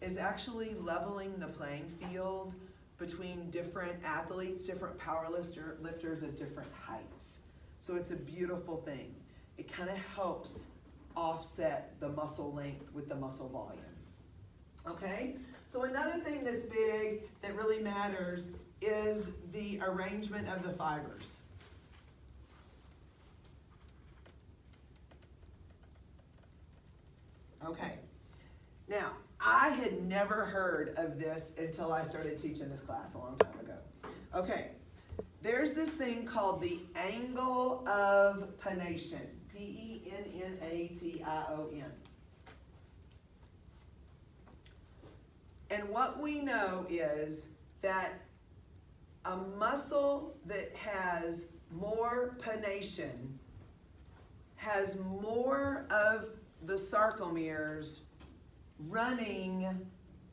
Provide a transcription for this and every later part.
is actually leveling the playing field between different athletes, different power lifters at different heights. So it's a beautiful thing. It kind of helps offset the muscle length with the muscle volume. Okay? So another thing that's big that really matters is the arrangement of the fibers. Okay. Now, I had never heard of this until I started teaching this class a long time ago. Okay. There's this thing called the angle of pennation. P-E-N-N-A-T-I-O-N. And what we know is that a muscle that has more pennation has more of the sarcomeres running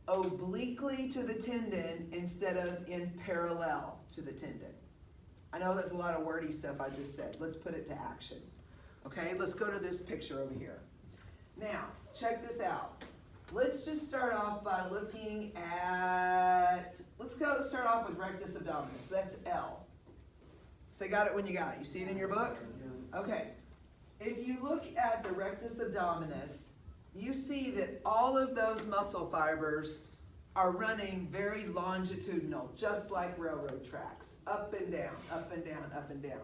obliquely to the tendon instead of in parallel to the tendon. I know that's a lot of wordy stuff I just said. Let's put it to action. Okay, let's go to this picture over here. Now, check this out. Let's just start off by looking at, start off with rectus abdominis. That's L. Say got it when you got it. You see it in your book? Okay. If you look at the rectus abdominis, you see that all of those muscle fibers are running very longitudinal, just like railroad tracks, up and down, up and down, up and down.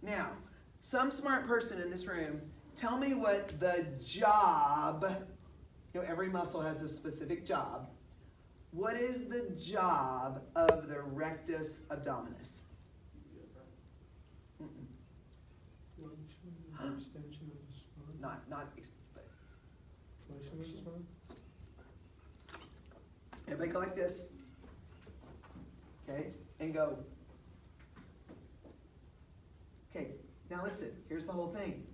Now, some smart person in this room, tell me what the job, every muscle has a specific job. What is the job of the rectus abdominis? Extension of the spine. Not Flexion of the spine. everybody go like this. Okay, and go. Okay, now listen, here's the whole thing.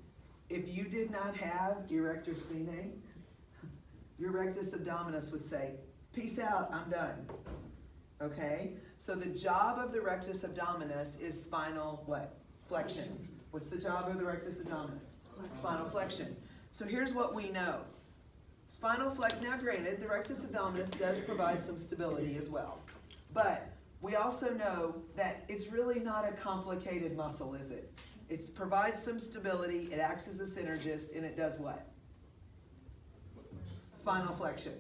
If you did not have erector spinae, your rectus abdominis would say, peace out, I'm done. Okay, so the job of the rectus abdominis is spinal what? Flexion. What's the job of the rectus abdominis? Spinal flexion. So here's what we know. Spinal flexion, now granted, the rectus abdominis does provide some stability as well. But we also know that it's really not a complicated muscle, is it? It provides some stability, it acts as a synergist, and it does what? Spinal flexion.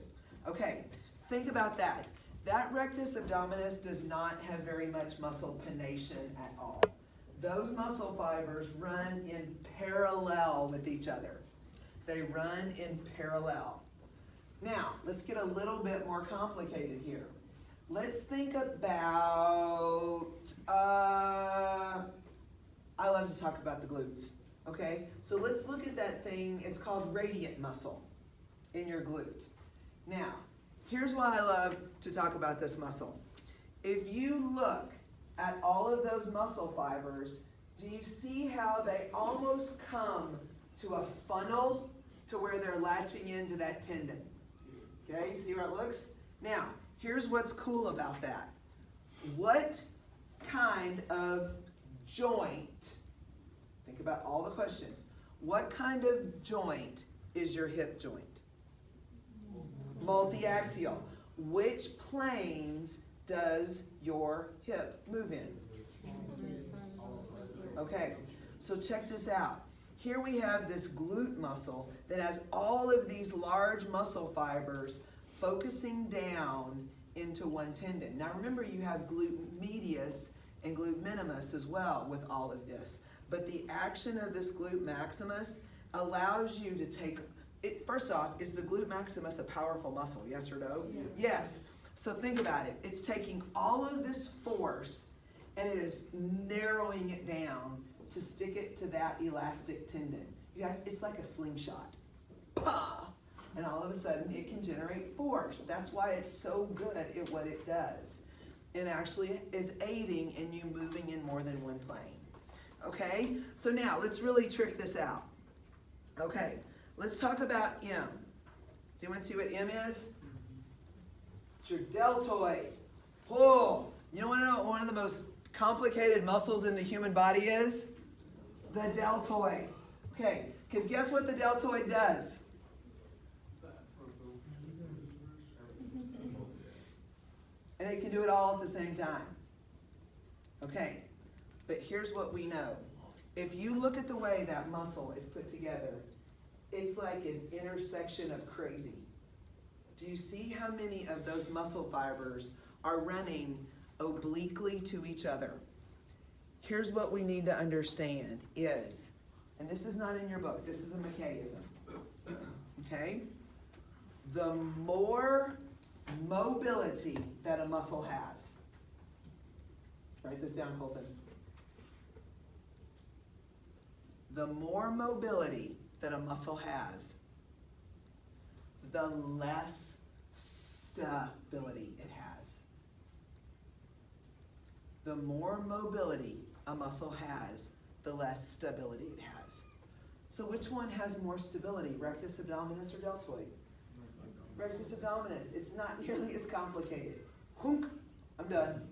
Okay, think about that. That rectus abdominis does not have very much muscle pennation at all. Those muscle fibers run in parallel with each other. They run in parallel. Now, let's get a little bit more complicated here. Let's think about, I love to talk about the glutes, okay? So let's look at that thing, it's called radiant muscle in your glute. Now, here's why I love to talk about this muscle. If you look at all of those muscle fibers, do you see how they almost come to a funnel to where they're latching into that tendon? Okay, you see how it looks? Now, here's what's cool about that. What kind of joint, think about all the questions, what kind of joint is your hip joint? Multiaxial. Which planes does your hip move in? Okay, so check this out. Here we have this glute muscle that has all of these large muscle fibers focusing down into one tendon. Now remember, you have glute medius and glute minimus as well with all of this. But the action of this glute maximus allows you to take it. First off, is the glute maximus a powerful muscle? Yes or no? Yeah. Yes. So think about it. It's taking all of this force and it is narrowing it down to stick it to that elastic tendon. You guys, it's like a slingshot. Pah! And all of a sudden it can generate force. That's why it's so good at what it does. It actually is aiding in you moving in more than one plane. Okay? So now let's really trick this out. Okay, let's talk about M. Does anyone see what M is? It's your deltoid. Oh, you know what one of the most complicated muscles in the human body is? The deltoid. Okay, because guess what the deltoid does? and it can do it all at the same time. Okay, but here's what we know. If you look at the way that muscle is put together, it's like an intersection of crazy. Do you see how many of those muscle fibers are running obliquely to each other? Here's what we need to understand is, and this is not in your book, this is a McKayism, okay? The more mobility that a muscle has, write this down, Colton. The more mobility that a muscle has, the less stability it has. The more mobility a muscle has, the less stability it has. So which one has more stability, rectus abdominis or deltoid? Rectus abdominis. It's not nearly as complicated. Hunk, I'm done.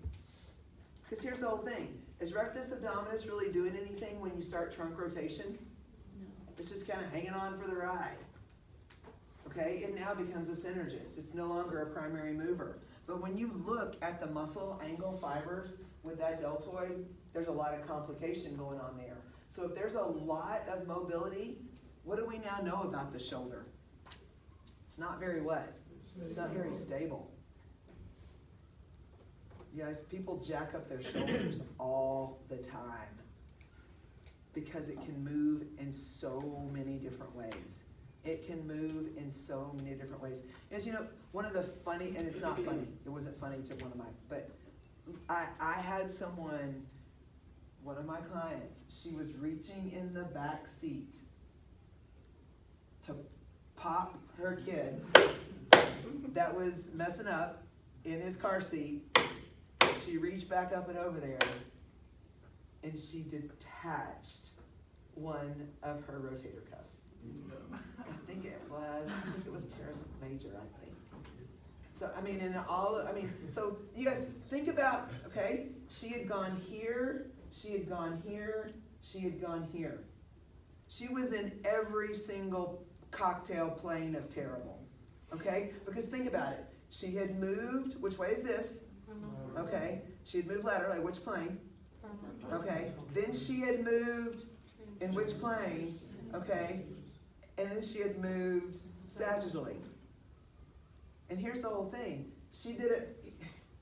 Because here's the whole thing. Is rectus abdominis really doing anything when you start trunk rotation? No. It's just kind of hanging on for the ride. Okay, it now becomes a synergist. It's no longer a primary mover. But when you look at the muscle angle fibers with that deltoid, there's a lot of complication going on there. So if there's a lot of mobility, what do we now know about the shoulder? It's not very what? It's not very stable. You guys, people jack up their shoulders all the time because it can move in so many different ways. It can move in so many different ways. As you know, one of the funny, and it's not funny, it wasn't funny to one of my, but I had someone, one of my clients, she was reaching in the back seat to pop her kid that was messing up in his car seat. She reached back up and over there, and she detached one of her rotator cuffs. I think it was teres major, I think. So, I mean, so you guys think about, okay, she had gone here, she had gone here, she had gone here. She was in every single cocktail plane of terrible, okay? Because think about it. She had moved, which way is this? Okay, she had moved laterally, which plane? Okay, then she had moved in which plane? Okay, and then she had moved sagittally. And here's the whole thing. She did it,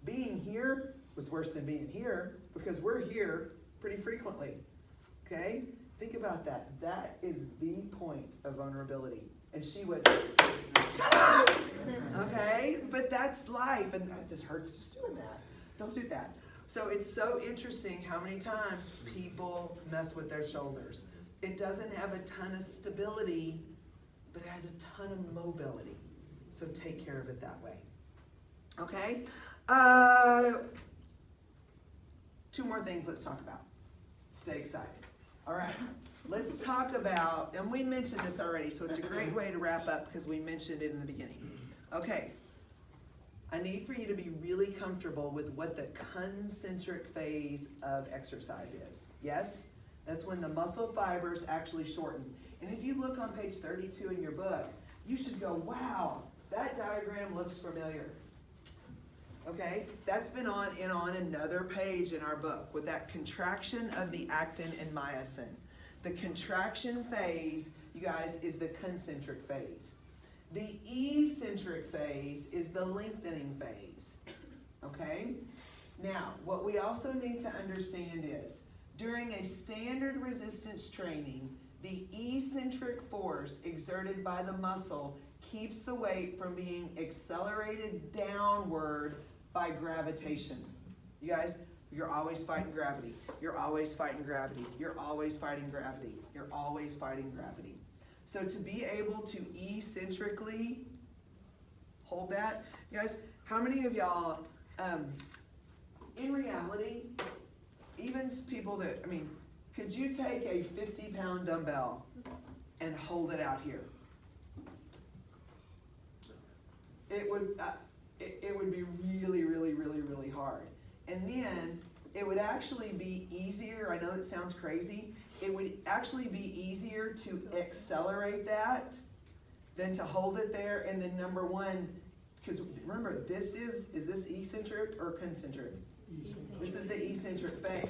being here was worse than being here because we're here pretty frequently. Okay, think about that. That is the point of vulnerability. And she was, shut up! Okay, but that's life, and that just hurts just doing that. Don't do that. So it's so interesting how many times people mess with their shoulders. It doesn't have a ton of stability, but it has a ton of mobility. So take care of it that way. Okay? Two more things let's talk about. Stay excited. All right. Let's talk about, and we mentioned this already, so it's a great way to wrap up because we mentioned it in the beginning. Okay. I need for you to be really comfortable with what the concentric phase of exercise is. Yes? That's when the muscle fibers actually shorten. And if you look on page 32 in your book, you should go, wow, that diagram looks familiar. Okay? That's been on another page in our book with that contraction of the actin and myosin. The contraction phase, you guys, is the concentric phase. The eccentric phase is the lengthening phase, okay? Now, what we also need to understand is, during a standard resistance training, the eccentric force exerted by the muscle keeps the weight from being accelerated downward by gravitation. You guys, you're always fighting gravity. You're always fighting gravity. You're always fighting gravity. You're always fighting gravity. So to be able to eccentrically hold that, you guys, how many of y'all, in reality, even people that, I mean, could you take a 50-pound dumbbell and hold it out here? It would be really, really, really, really hard. And then it would actually be easier, I know it sounds crazy, it would actually be easier to accelerate that than to hold it there. And then number one, Cause remember, is this eccentric or concentric? East. This is the eccentric phase.